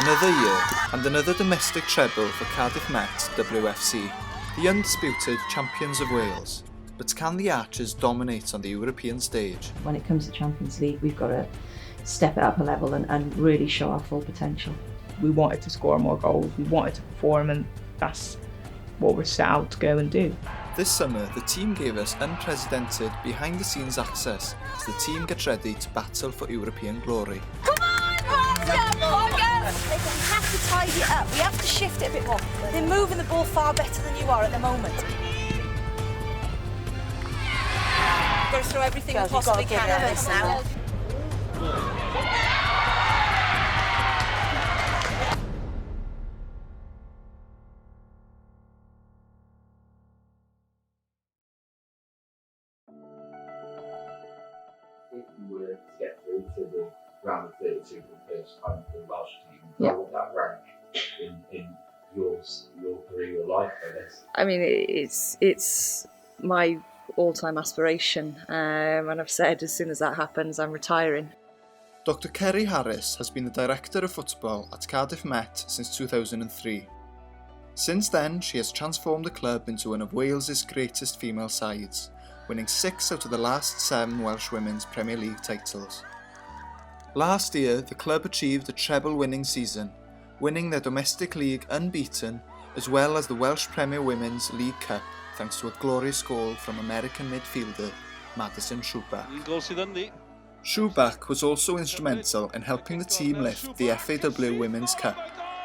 Another year and another domestic treble for Cardiff MET WFC, the undisputed champions of Wales. But can the Archers dominate on the European stage? When it comes to Champions League, we've got to step it up a level and really show our full potential. We wanted to score more goals, we wanted to perform, and that's what we're set out to go and do. This summer, the team gave us unprecedented behind-the-scenes access as the team gets ready to battle for European glory. Come on, They have to tidy it up. We have to shift it a bit more. They're moving the ball far better than you are at the moment. You've got to throw everything we possibly can at this now. If you were to get through to the round of 32 for the first time for the Welsh team, how would that rank in your career, your life, I guess? I mean, it's my all-time aspiration, and I've said as soon as that happens, I'm retiring. Dr. Kerry Harris has been the Director of Football at Cardiff Met since 2003. Since then, she has transformed the club into one of Wales's greatest female sides, winning 6 out of the last 7 Welsh Women's Premier League titles. Last year, the club achieved a treble-winning season, winning their domestic league unbeaten, as well as the Welsh Premier Women's League Cup, thanks to a glorious goal from American midfielder Madison Schubach. Schubach was also instrumental in helping the team lift the FAW Women's Cup,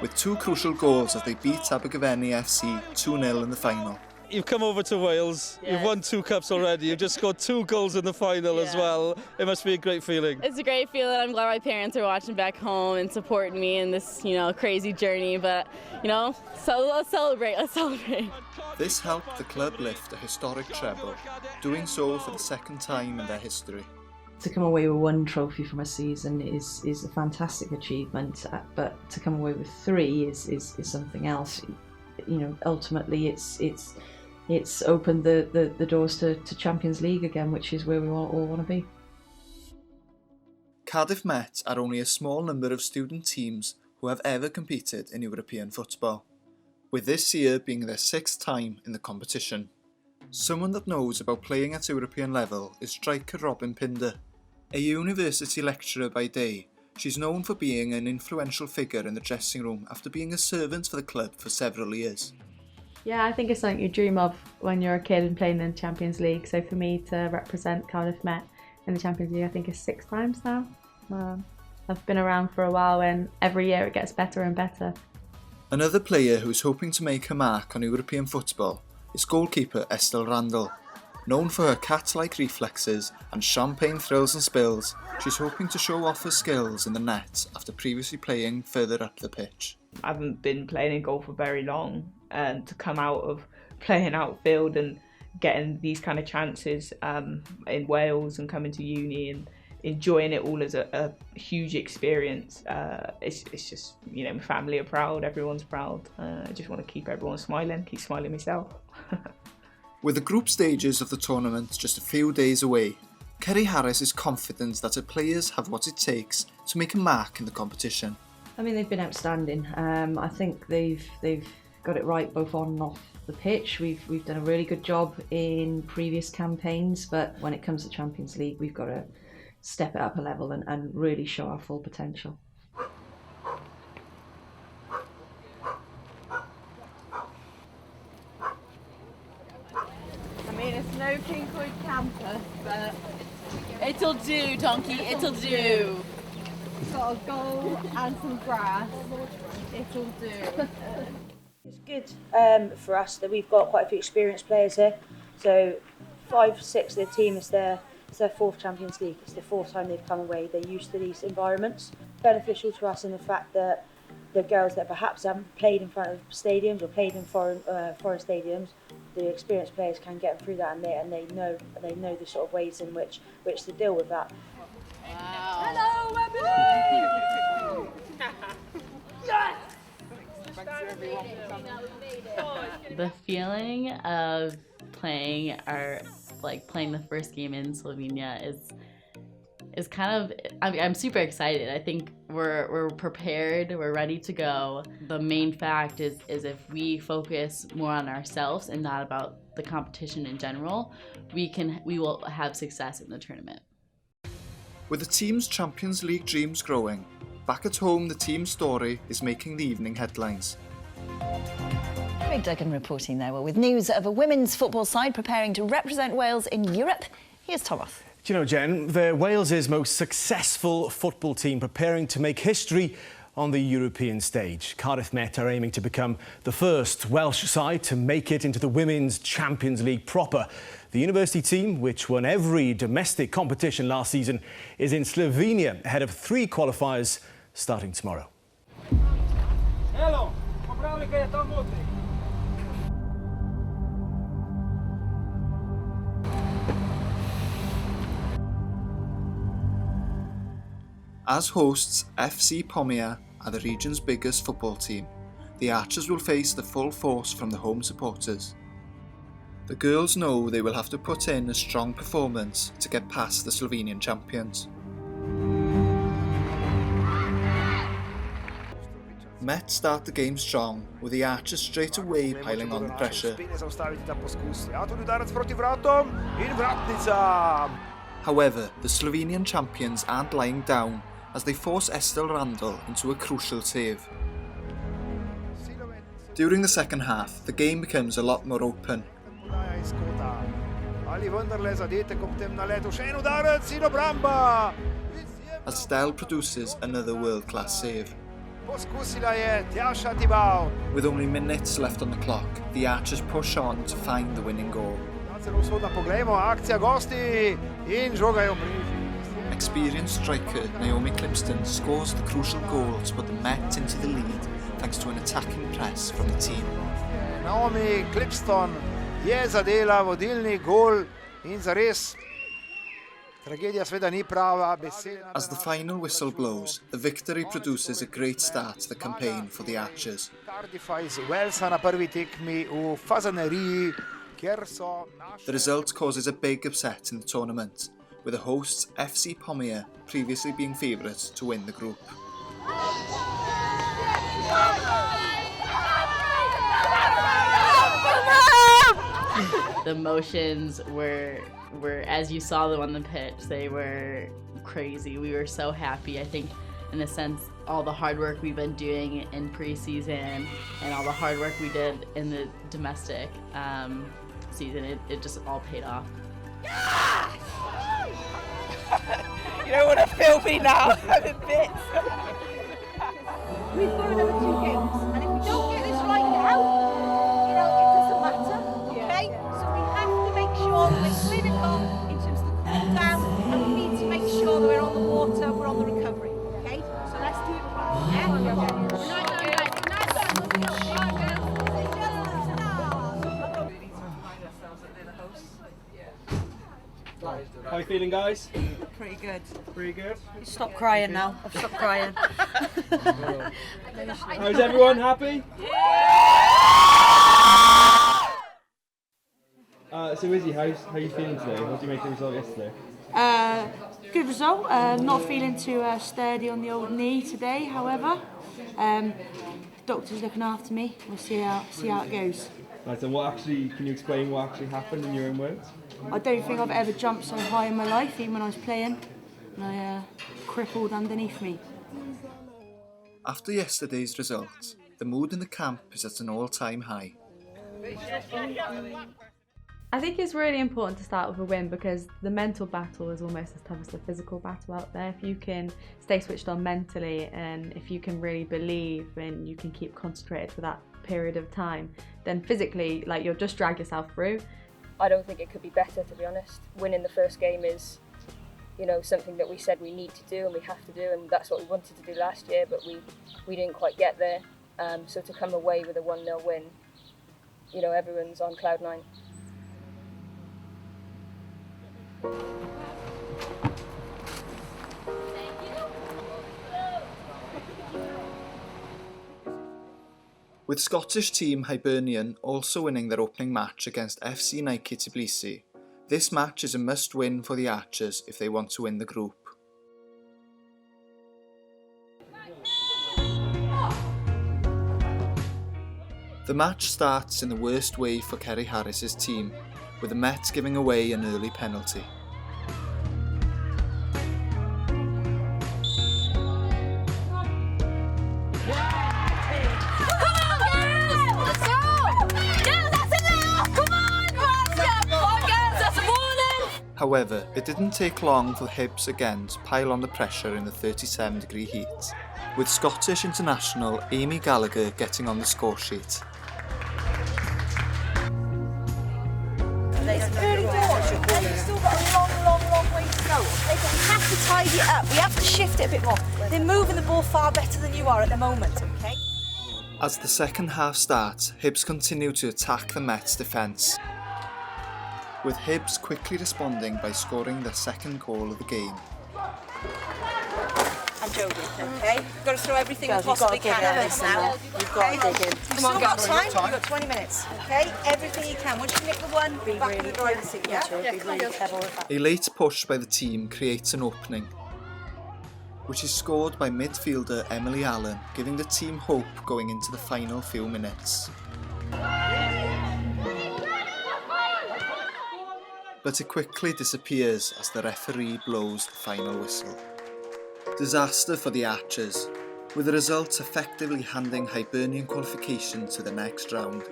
with 2 crucial goals as they beat Abergavenny FC 2-0 in the final. You've come over to Wales, You've won 2 cups already, you've just scored 2 goals in the final as well. It must be a great feeling. It's a great feeling. I'm glad my parents are watching back home and supporting me in this, crazy journey, but, so let's celebrate. This helped the club lift a historic treble, doing so for the 2nd time in their history. To come away with 1 trophy from a season is a fantastic achievement, but to come away with 3 is something else. Ultimately it's opened the doors to Champions League again, which is where we all want to be. Cardiff Met are only a small number of student teams who have ever competed in European football, with this year being their 6th time in the competition. Someone that knows about playing at European level is striker Robyn Pinder. A university lecturer by day, she's known for being an influential figure in the dressing room after being a servant for the club for several years. Yeah, I think it's something you dream of when you're a kid and playing in the Champions League. So for me to represent Cardiff Met in the Champions League, I think it's 6 times now. I've been around for a while and every year it gets better and better. Another player who's hoping to make her mark on European football is goalkeeper Estelle Randall. Known for her cat-like reflexes and champagne thrills and spills, she's hoping to show off her skills in the net after previously playing further up the pitch. I haven't been playing in goal for very long, and to come out of playing outfield and getting these kind of chances in Wales and coming to uni and enjoying it all as a huge experience. It's just, my family are proud, everyone's proud. I just want to keep everyone smiling, keep smiling myself. With the group stages of the tournament just a few days away, Kerry Harris is confident that her players have what it takes to make a mark in the competition. I mean, they've been outstanding. I think they've got it right both on and off the pitch. We've done a really good job in previous campaigns, but when it comes to Champions League, we've got to step it up a level and really show our full potential. It's no Kingswood campus, but it'll do, donkey, it'll do. It's got a goal and some grass. It'll do. It's good for us that we've got quite a few experienced players here. So 5, 6 of the team is their 4th Champions League. It's the 4th time they've come away. They're used to these environments. Beneficial to us in the fact that the girls that perhaps haven't played in front of stadiums or played in foreign stadiums, the experienced players can get them through that, and they know the sort of ways in which to deal with that. Wow. Hello, Webby! Yes! The feeling of playing the first game in Slovenia is kind of, I'm super excited. I think we're prepared, we're ready to go. The main fact is if we focus more on ourselves and not about the competition in general, we will have success in the tournament. With the team's Champions League dreams growing, back at home the team's story is making the evening headlines. Craig Duggan reporting there. Well, with news of a women's football side preparing to represent Wales in Europe, here's Thomas. Do you know, Jen, they're Wales's most successful football team preparing to make history on the European stage. Cardiff Met are aiming to become the first Welsh side to make it into the Women's Champions League proper. The university team, which won every domestic competition last season, is in Slovenia ahead of 3 qualifiers starting tomorrow. Hello. As hosts, FC Pomea are the region's biggest football team. The Archers will face the full force from the home supporters. The girls know they will have to put in a strong performance to get past the Slovenian champions. Met start the game strong, with the Archers straight away piling on the pressure. However, the Slovenian champions aren't lying down as they force Estelle Randall into a crucial save. During the second half, the game becomes a lot more open. As Estelle produces another world-class save. With only minutes left on the clock, the Archers push on to find the winning goal. Experienced striker Naomi Clipston scores the crucial goal to put the Met into the lead thanks to an attacking press from the team. Naomi Clipston je zadela vodilni gol in zares tragedija sveda ni prava beseda. As the final whistle blows, the victory produces a great start to the campaign for the Archers. Cardiffa iz Walesa na prvi tekmi v Fazaneriji, kjer so The result causes a big upset in the tournament, with the hosts FC Pomea previously being favourites to win the group. The emotions were, as you saw them on the pitch, they were crazy. We were so happy. I think, in a sense, all the hard work we've been doing in pre-season and all the hard work we did in the domestic season, it just all paid off. You don't want to film me now. I'm in bits. We've got another 2 games, and if we don't get this right now, it doesn't matter, okay? So we have to make sure that we're clinical in terms of the cool down, and we need to make sure that we're on the water, we're on the recovery, okay? So let's do it right. How are you feeling, guys? Pretty good. Pretty good. Stop crying now. I've stopped crying. Is everyone happy? So Izzy, how are you feeling today? What do you make of the result yesterday? Good result. Not feeling too sturdy on the old knee today, however. Doctor's looking after me. We'll see how it goes. Right, so can you explain what actually happened in your own words? I don't think I've ever jumped so high in my life, even when I was playing. And I crippled underneath me. After yesterday's result, the mood in the camp is at an all-time high. I think it's really important to start with a win because the mental battle is almost as tough as the physical battle out there. If you can stay switched on mentally and if you can really believe and you can keep concentrated for that period of time, then physically, you'll just drag yourself through. I don't think it could be better, to be honest. Winning the first game is, something that we said we need to do and we have to do, and that's what we wanted to do last year, but we didn't quite get there. So to come away with a 1-0 win, everyone's on cloud 9. With Scottish team Hibernian also winning their opening match against FC Nike Tbilisi, this match is a must-win for the Archers if they want to win the group. The match starts in the worst way for Kerry Harris's team, with the Met giving away an early penalty. However, it didn't take long for Hibs again to pile on the pressure in the 37-degree heat, with Scottish international Amy Gallagher getting on the score sheet. It's early doors and you've still got a long way to go. Okay, but we have to tidy it up. We have to shift it a bit more. They're moving the ball far better than you are at the moment, okay? As the second half starts, Hibs continue to attack the Met's defence, with Hibs quickly responding by scoring their second goal of the game. And Jodie, okay? You've got to throw everything we possibly can at this now. You've got to dig in. Come on, got time? You've got 20 minutes, okay? Everything you can. Once you nick the one, be back in the driving seat, yeah? Be really clever with that. A late push by the team creates an opening, which is scored by midfielder Emily Allen, giving the team hope going into the final few minutes. But it quickly disappears as the referee blows the final whistle. Disaster for the Archers, with the result effectively handing Hibernian qualification to the next round.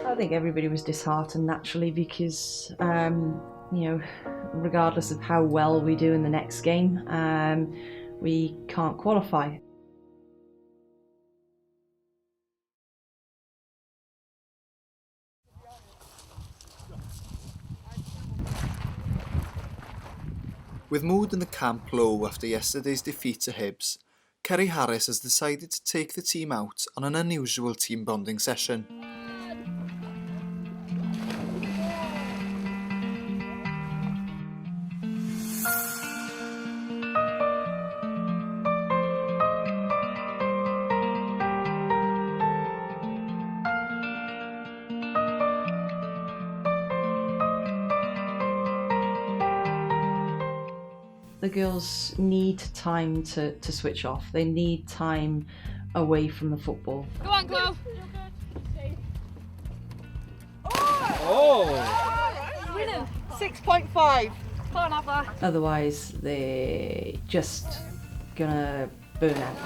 I think everybody was disheartened naturally because, regardless of how well we do in the next game, we can't qualify. With mood in the camp low after yesterday's defeat to Hibs, Kerry Harris has decided to take the team out on an unusual team bonding session. The girls need time to switch off. They need time away from the football. Go on, Chloe. Oh! Winning. 6.5. Go on, Abba. Otherwise, they're just gonna burn out.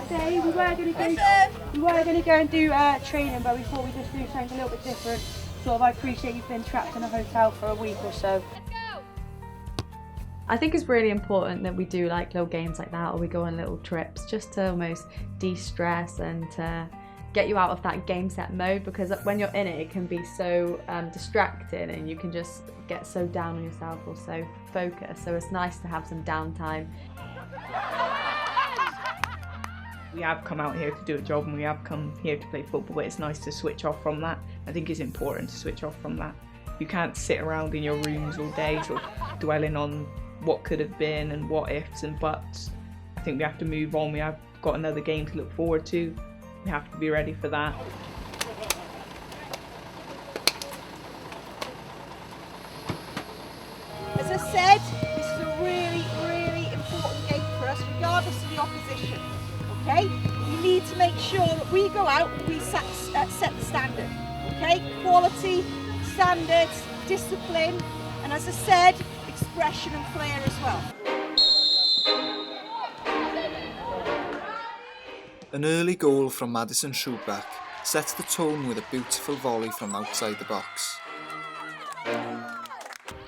Today we were going to go and do training, but we thought we'd just do something a little bit different. Sort of, I appreciate you've been trapped in a hotel for a week or so. I think it's really important that we do like little games like that, or we go on little trips just to almost de-stress and to get you out of that game set mode, because when you're in it, it can be so distracting and you can just get so down on yourself or so focused. So it's nice to have some downtime. We have come out here to do a job and we have come here to play football, but it's nice to switch off from that. I think it's important to switch off from that. You can't sit around in your rooms all day sort of dwelling on what could have been and what ifs and buts. I think we have to move on. We have got another game to look forward to. We have to be ready for that. As I said, this is a really important game for us, regardless of the opposition. Okay? We need to make sure that we go out and we set the standard. Okay? Quality, standards, discipline, and as I said, expression and flair as well. An early goal from Madison Schubach sets the tone with a beautiful volley from outside the box.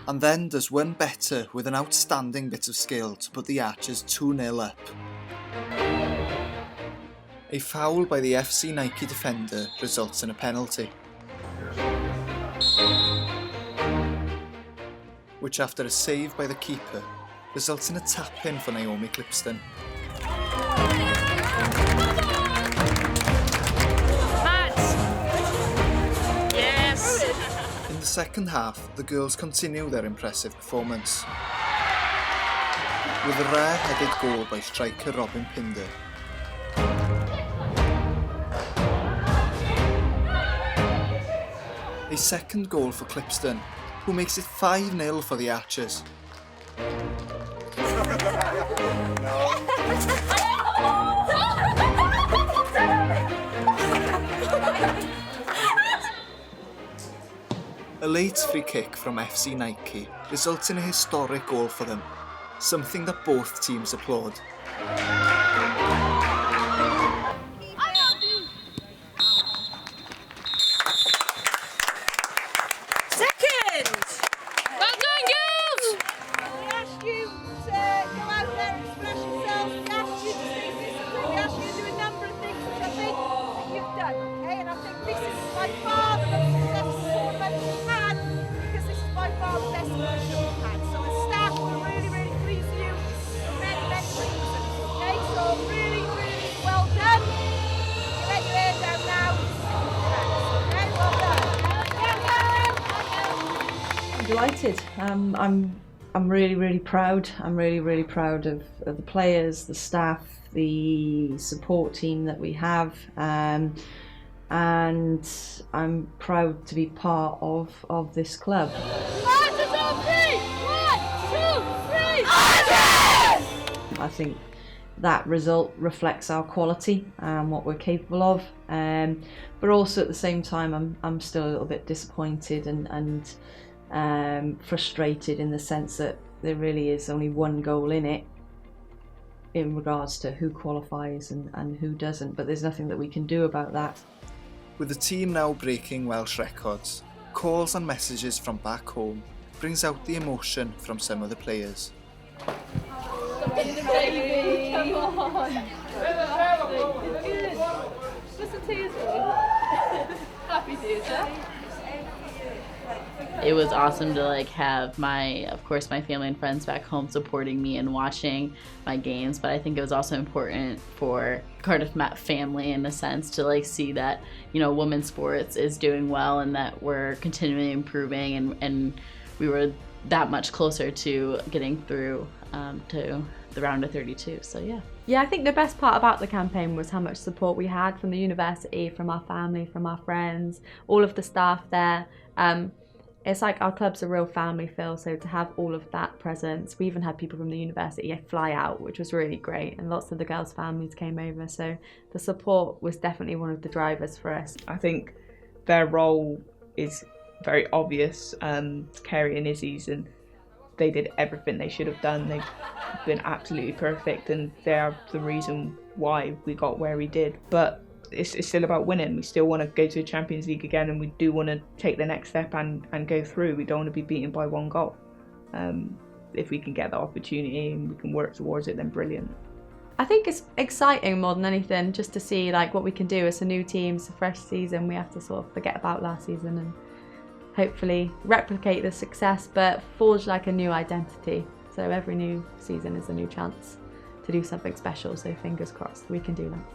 And then does one better with an outstanding bit of skill to put the Archers 2-0 up. A foul by the FC Nike defender results in a penalty, which after a save by the keeper results in a tap-in for Naomi Clipston. Yes! In the second half, the girls continue their impressive performance, with a rare-headed goal by striker Robyn Pinder. A second goal for Clipston, who makes it 5-0 for the Archers. A late free kick from FC Nike results in a historic goal for them, something that both teams applaud. Delighted. I'm really proud. I'm really proud of the players, the staff, the support team that we have, and I'm proud to be part of this club. 1, 2, 3! 1, 2, 3! I think that result reflects our quality and what we're capable of, but also at the same time I'm still a little bit disappointed and frustrated in the sense that there really is only one goal in it in regards to who qualifies and who doesn't, but there's nothing that we can do about that. With the team now breaking Welsh records, calls and messages from back home brings out the emotion from some of the players. Baby, come on! Good. What's the tears for? Happy tears, huh? It was awesome to like have of course my family and friends back home supporting me and watching my games, but I think it was also important for Cardiff Met family in a sense to like see that, you know, women's sports is doing well and that we're continually improving and we were that much closer to getting through to the round of 32. So yeah. Yeah, I think the best part about the campaign was how much support we had from the university, from our family, from our friends, all of the staff there. It's like our club's a real family feel, so to have all of that presence. We even had people from the university fly out, which was really great, and lots of the girls' families came over, so the support was definitely one of the drivers for us. I think their role is very obvious, Kerry and Izzy's, and they did everything they should have done. They've been absolutely perfect and they are the reason why we got where we did. But it's still about winning. We still want to go to the Champions League again and we do want to take the next step and go through. We don't want to be beaten by 1 goal. If we can get the opportunity and we can work towards it, then brilliant. I think it's exciting more than anything just to see like what we can do as a new team, it's a fresh season. We have to sort of forget about last season and hopefully replicate the success but forge like a new identity. So every new season is a new chance to do something special, so fingers crossed we can do that.